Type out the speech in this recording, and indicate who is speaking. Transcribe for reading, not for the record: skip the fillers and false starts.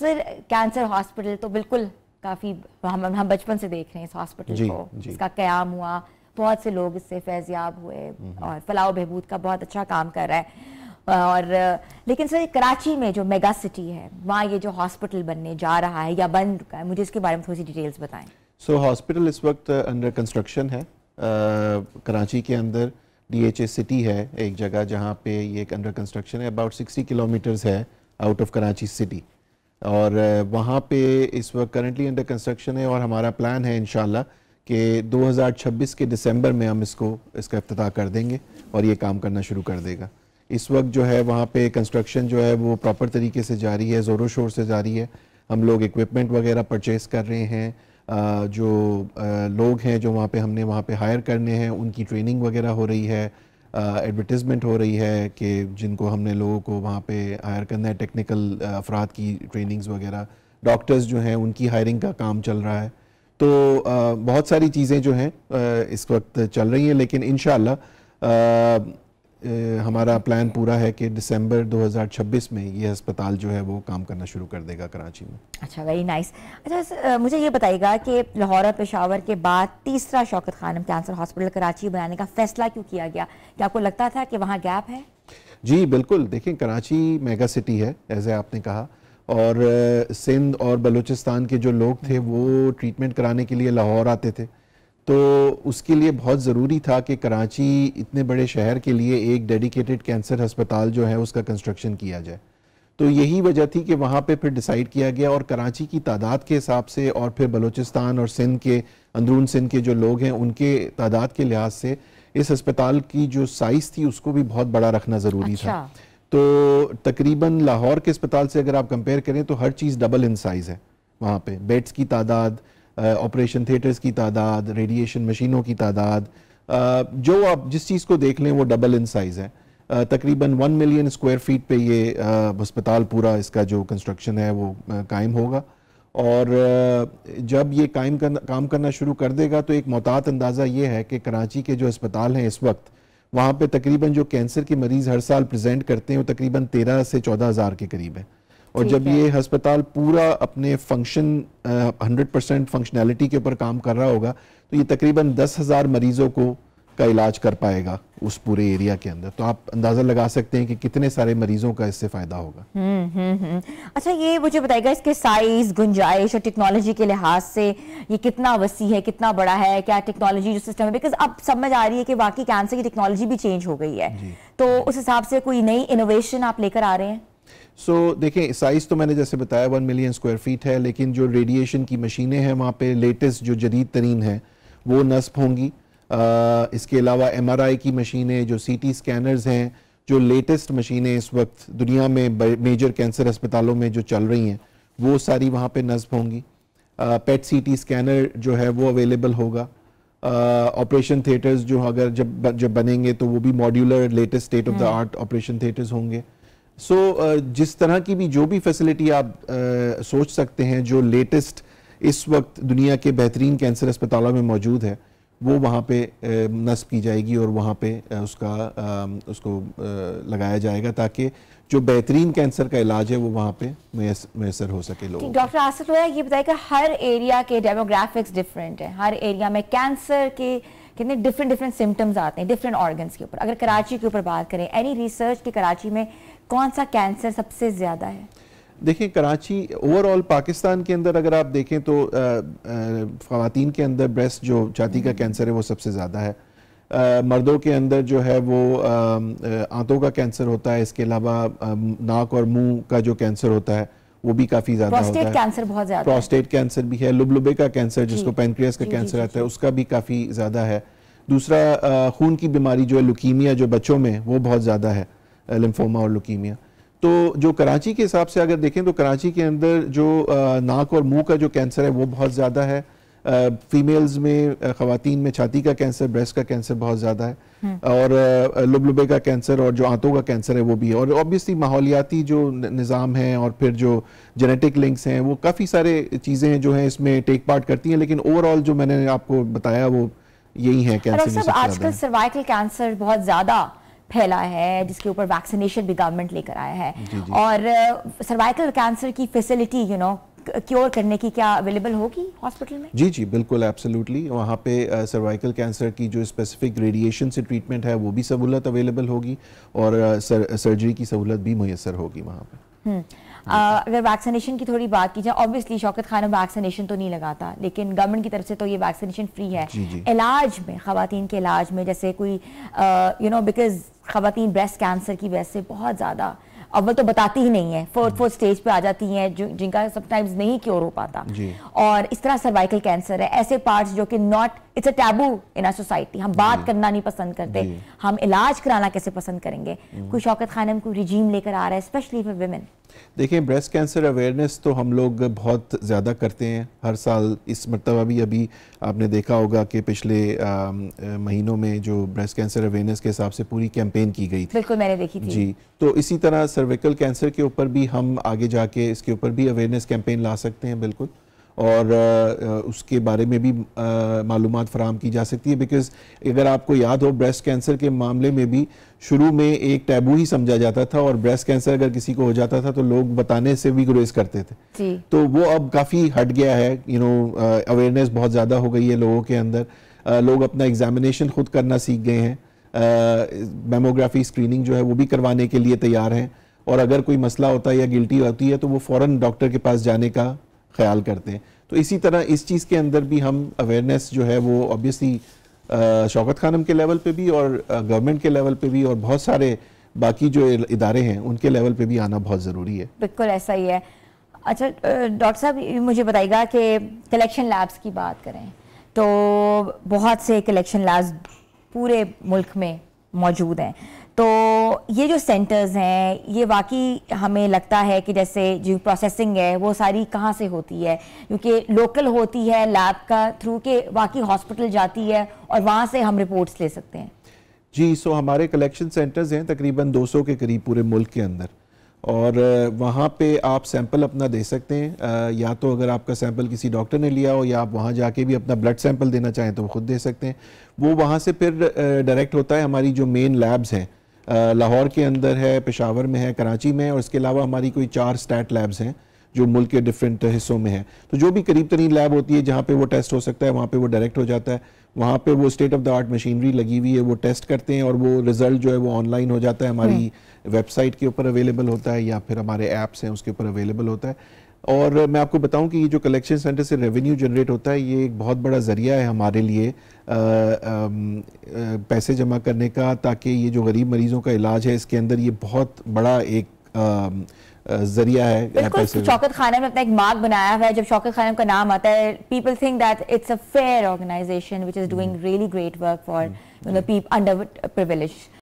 Speaker 1: Sir cancer hospital तो बिल्कुल काफ़ी हम बचपन से देख रहे हैं इस हॉस्पिटल को, इसका क़याम हुआ, बहुत से लोग इससे फैज़याब हुए और फलाह बहबूद का बहुत अच्छा काम कर रहा है। और लेकिन सर कराची में जो मेगा सिटी है वहाँ ये जो हॉस्पिटल बनने जा रहा है या बन चुका है, मुझे इसके बारे में थोड़ी सी डिटेल्स बताएं।
Speaker 2: सो हॉस्पिटल इस वक्त अंडर कंस्ट्रक्शन है। कराची के अंदर DHA सिटी है एक जगह जहाँ पे ये अंडर कंस्ट्रक्शन है, अबाउट 60 किलोमीटर्स है आउट ऑफ कराची सिटी, और वहाँ पे इस वक्त करंटली अंडर कंस्ट्रक्शन है। और हमारा प्लान है इंशाल्लाह कि 2026 के दिसंबर में हम इसका इफ्तिताह कर देंगे और ये काम करना शुरू कर देगा। इस वक्त जो है वहाँ पे कंस्ट्रक्शन जो है वो प्रॉपर तरीके से जारी है, ज़ोरों शोर से जारी है। हम लोग इक्विपमेंट वगैरह परचेस कर रहे हैं, जो लोग हैं जो हमने वहाँ पे हायर करने हैं उनकी ट्रेनिंग वगैरह हो रही है, एडवर्टीज़मेंट हो रही है कि जिनको हमने लोगों को वहाँ पे हायर करना है, टेक्निकल अफराद की ट्रेनिंग्स वगैरह, डॉक्टर्स जो हैं उनकी हायरिंग का काम चल रहा है। तो बहुत सारी चीज़ें जो हैं इस वक्त चल रही हैं, लेकिन इंशाअल्लाह हमारा प्लान पूरा है कि दिसंबर 2026 में ये अस्पताल जो है वो काम करना शुरू कर देगा कराची में।
Speaker 1: अच्छा, वेरी नाइस। अच्छा, मुझे ये बताइएगा कि लाहौर और पेशावर के बाद तीसरा शौकत खानम कैंसर हॉस्पिटल कराची बनाने का फैसला क्यों किया गया? क्या आपको लगता था कि वहाँ गैप है?
Speaker 2: जी बिल्कुल, देखें कराची मेगा सिटी है जैसे आपने कहा, और सिंध और बलूचिस्तान के जो लोग थे वो ट्रीटमेंट कराने के लिए लाहौर आते थे, तो उसके लिए बहुत ज़रूरी था कि कराची इतने बड़े शहर के लिए एक डेडिकेटेड कैंसर अस्पताल जो है उसका कंस्ट्रक्शन किया जाए। तो यही वजह थी कि वहाँ पे फिर डिसाइड किया गया, और कराची की तादाद के हिसाब से और फिर बलूचिस्तान और सिंध के अंदरून सिंध के जो लोग हैं उनके तादाद के लिहाज से इस अस्पताल की जो साइज़ थी उसको भी बहुत बड़ा रखना ज़रूरी था। तो तकरीबन लाहौर के अस्पताल से अगर आप कंपेयर करें तो हर चीज़ डबल इन साइज़ है। वहाँ पे बेड्स की तादाद, ऑपरेशन थिएटर्स की तादाद, रेडिएशन मशीनों की तादाद, जो आप जिस चीज़ को देख लें वो डबल इन साइज़ है। तकरीबन 1 मिलियन स्क्वायर फीट पे ये अस्पताल पूरा इसका जो कंस्ट्रक्शन है वो कायम होगा, और जब ये काम करना शुरू कर देगा तो एक मोहतात अंदाज़ा ये है कि कराची के जो अस्पताल हैं इस वक्त वहाँ पे तकरीबन जो कैंसर के मरीज़ हर साल प्रेजेंट करते हैं वो तकरीबन 13 से 14 हज़ार के करीब है। और जब ये अस्पताल पूरा अपने फंक्शन 100% फंक्शनैलिटी के ऊपर काम कर रहा होगा तो ये तकरीबन 10,000 मरीजों को का इलाज कर पाएगा उस पूरे एरिया के अंदर। तो आप अंदाज़ा लगा सकते हैं कि कितने सारे मरीजों का इससे फ़ायदा होगा।
Speaker 1: अच्छा, ये मुझे बताइएगा इसके साइज, गुंजाइश और टेक्नोलॉजी के लिहाज से ये कितना वसी है, कितना बड़ा है, क्या टेक्नोलॉजी जो सिस्टम है, बिकॉज अब समझ आ रही है कि वाकई कैंसर की टेक्नोलॉजी भी चेंज हो गई है, तो उस हिसाब से कोई नई इनोवेशन आप लेकर आ रहे हैं?
Speaker 2: देखें साइज़ तो मैंने जैसे बताया 1 मिलियन स्क्वायर फीट है, लेकिन जो रेडिएशन की मशीनें हैं वहाँ पे लेटेस्ट जो जदीद तरीन है वो नस्ब होंगी। इसके अलावा MRI की मशीनें, जो CT स्कैनर्स हैं, जो लेटेस्ट मशीनें इस वक्त दुनिया में मेजर कैंसर अस्पतालों में जो चल रही हैं वो सारी वहाँ पे नस्ब होंगी। PET CT स्कैनर जो है वो अवेलेबल होगा। ऑपरेशन थिएटर्स जो अगर जब बनेंगे तो वो भी modular latest state of the art operation theatres होंगे। जिस तरह की भी जो भी फैसिलिटी आप सोच सकते हैं जो लेटेस्ट इस वक्त दुनिया के बेहतरीन कैंसर अस्पतालों में मौजूद है वो वहाँ पे नस्ब की जाएगी और वहाँ पे उसको लगाया जाएगा ताकि जो बेहतरीन कैंसर का इलाज है वो वहाँ पे मैसर हो सके लोगों को।
Speaker 1: डॉक्टर आसिफ लोया, ये बताइए कि हर एरिया के डेमोग्राफिक्स डिफरेंट है, हर एरिया में कैंसर के कितने डिफरेंट सिम्टम्स आते हैं डिफरेंट ऑर्गन्स के ऊपर। अगर कराची के ऊपर बात करें, एनी रिसर्च कि कराची में कौन सा कैंसर सबसे ज़्यादा है?
Speaker 2: देखिए कराची ओवरऑल पाकिस्तान के अंदर अगर आप देखें तो ख़वातीन के अंदर ब्रेस्ट जो छाती का कैंसर है वो सबसे ज़्यादा है। मर्दों के अंदर जो है वो आंतों का कैंसर होता है। इसके अलावा नाक और मुंह का जो कैंसर होता है वो भी काफ़ी ज़्यादा होता है।
Speaker 1: कैंसर बहुत ज़्यादा,
Speaker 2: प्रोस्टेट कैंसर भी है। लुबलुबे का कैंसर जिसको पैनक्रियास का कैंसर आता है उसका भी काफ़ी ज़्यादा है। दूसरा खून की बीमारी जो है लुकीमिया जो बच्चों में वो बहुत ज़्यादा है, लिम्फोमा और लुकीमिया। तो जो कराची के हिसाब से अगर देखें तो कराची के अंदर जो नाक और मुंह का जो कैंसर है वो बहुत ज़्यादा है। फीमेल्स में, ख़वातीन में छाती का कैंसर, ब्रेस्ट का कैंसर बहुत ज़्यादा है, और लुबलुबे का कैंसर और जो आंतों का कैंसर है वो भी है। और ऑब्वियसली माहौलियाती जो निज़ाम है और फिर जो जेनेटिक लिंक्स हैं वो काफ़ी सारे चीज़ें जो हैं इसमें टेक पार्ट करती हैं, लेकिन ओवरऑल जो मैंने आपको बताया वो यही है कैंसर में सबसे
Speaker 1: आजकल सर्वाइकल कैंसर बहुत ज़्यादा फैला है, जिसके ऊपर वैक्सीनेशन भी गवर्नमेंट लेकर आया है, और सर्वाइकल कैंसर की फैसिलिटी क्योर करने की क्या अवेलेबल होगी हॉस्पिटल में?
Speaker 2: जी जी बिल्कुल, एब्सोल्युटली। वहाँ पे सर्वाइकल कैंसर की जो स्पेसिफिक रेडिएशन से ट्रीटमेंट है वो भी सहूलत अवेलेबल होगी, और सर्जरी की सहूलत भी मुयसर होगी वहाँ पे।
Speaker 1: अगर वैक्सीनेशन की थोड़ी बात की जाए, ऑब्वियसली शौकत खानम वैक्सीनेशन तो नहीं लगाता, लेकिन गवर्नमेंट की तरफ से तो ये वैक्सीनेशन फ्री है। इलाज में, खवातीन के इलाज में, जैसे कोई बिकॉज खवातीन ब्रेस्ट कैंसर की वजह से बहुत ज़्यादा अव्वल तो बताती ही नहीं है, फोर्थ स्टेज पे आ जाती हैं, जिनका समटाइम्स नहीं क्योर हो पाता, और इस तरह सर्वाइकल कैंसर है, ऐसे पार्ट्स जो कि not, it's a taboo in a society, हम बात करना नहीं पसंद करते, हम इलाज कराना कैसे पसंद करेंगे? कोई शौकत खानम को रिजीम लेकर आ रहा है स्पेशली फॉर विमेन?
Speaker 2: देखिए, ब्रेस्ट कैंसर अवेयरनेस तो हम लोग बहुत ज़्यादा करते हैं हर साल। इस मरतबा भी अभी आपने देखा होगा कि पिछले महीनों में जो ब्रेस्ट कैंसर अवेयरनेस के हिसाब से पूरी कैंपेन की गई थी।
Speaker 1: बिल्कुल, मैंने देखी थी। जी,
Speaker 2: तो इसी तरह सर्विकल कैंसर के ऊपर भी हम आगे जाके इसके ऊपर भी अवेयरनेस कैंपेन ला सकते हैं बिल्कुल, और उसके बारे में भी मालूमात फराहम की जा सकती है। बिकॉज़ अगर आपको याद हो, ब्रेस्ट कैंसर के मामले में भी शुरू में एक टैबू ही समझा जाता था, और ब्रेस्ट कैंसर अगर किसी को हो जाता था तो लोग बताने से भी गुरेज करते थे। तो वो अब काफ़ी हट गया है, अवेयरनेस बहुत ज़्यादा हो गई है लोगों के अंदर। लोग अपना एग्जामिनेशन खुद करना सीख गए हैं, मेमोग्राफी स्क्रीनिंग जो है वो भी करवाने के लिए तैयार हैं, और अगर कोई मसला होता है या गिल्टी होती है तो वो फ़ौरन डॉक्टर के पास जाने का ख्याल करते हैं। तो इसी तरह इस चीज़ के अंदर भी हम अवेयरनेस जो है वो ऑब्वियसली शौकत खानम के लेवल पे भी, और गवर्नमेंट के लेवल पे भी, और बहुत सारे बाकी जो इदारे हैं उनके लेवल पे भी आना बहुत ज़रूरी है।
Speaker 1: बिल्कुल ऐसा ही है। अच्छा डॉक्टर साहब, मुझे बताइएगा कि कलेक्शन लैब्स की बात करें तो बहुत से कलेक्शन लैब्स पूरे मुल्क में मौजूद हैं, तो ये जो सेंटर्स हैं, ये वाकई हमें लगता है कि जैसे जो प्रोसेसिंग है वो सारी कहाँ से होती है, क्योंकि लोकल होती है लैब का थ्रू के वाकई हॉस्पिटल जाती है और वहाँ से हम रिपोर्ट्स ले सकते हैं?
Speaker 2: जी, सो हमारे कलेक्शन सेंटर्स हैं तकरीबन 200 के करीब पूरे मुल्क के अंदर, और वहाँ पे आप सैंपल अपना दे सकते हैं। या तो अगर आपका सैंपल किसी डॉक्टर ने लिया हो, या आप वहाँ जाके भी अपना ब्लड सैंपल देना चाहें तो वो खुद दे सकते हैं। वो वहाँ से फिर डायरेक्ट होता है, हमारी जो मेन लैब्स हैं लाहौर के अंदर है, पेशावर में है, कराची में है, और इसके अलावा हमारी कोई 4 स्टैट लैब्स हैं जो मुल्क के डिफरेंट हिस्सों में है। तो जो भी करीब तरीन लैब होती है जहाँ पे वो टेस्ट हो सकता है, वहाँ पे वो डायरेक्ट हो जाता है। वहाँ पे वो state of the art machinery लगी हुई है, वो टेस्ट करते हैं, और वो रिजल्ट जो है वो ऑनलाइन हो जाता है, हमारी वेबसाइट के ऊपर अवेलेबल होता है, या फिर हमारे ऐप्स हैं उसके ऊपर अवेलेबल होता है। और मैं आपको बताऊं कि ये जो कलेक्शन सेंटर से रेवेन्यू जनरेट होता है, ये एक बहुत बड़ा ज़रिया है हमारे लिए पैसे जमा करने का, ताकि ये जो गरीब मरीजों का इलाज है इसके अंदर ये बहुत बड़ा एक जरिया है।
Speaker 1: बिल्कुल, शौकत खानम ने अपना एक मार्क बनाया हुआ है। जब शौकत खानम का नाम आता है, people think that it's a fair organisation which is doing really great work for people under privileged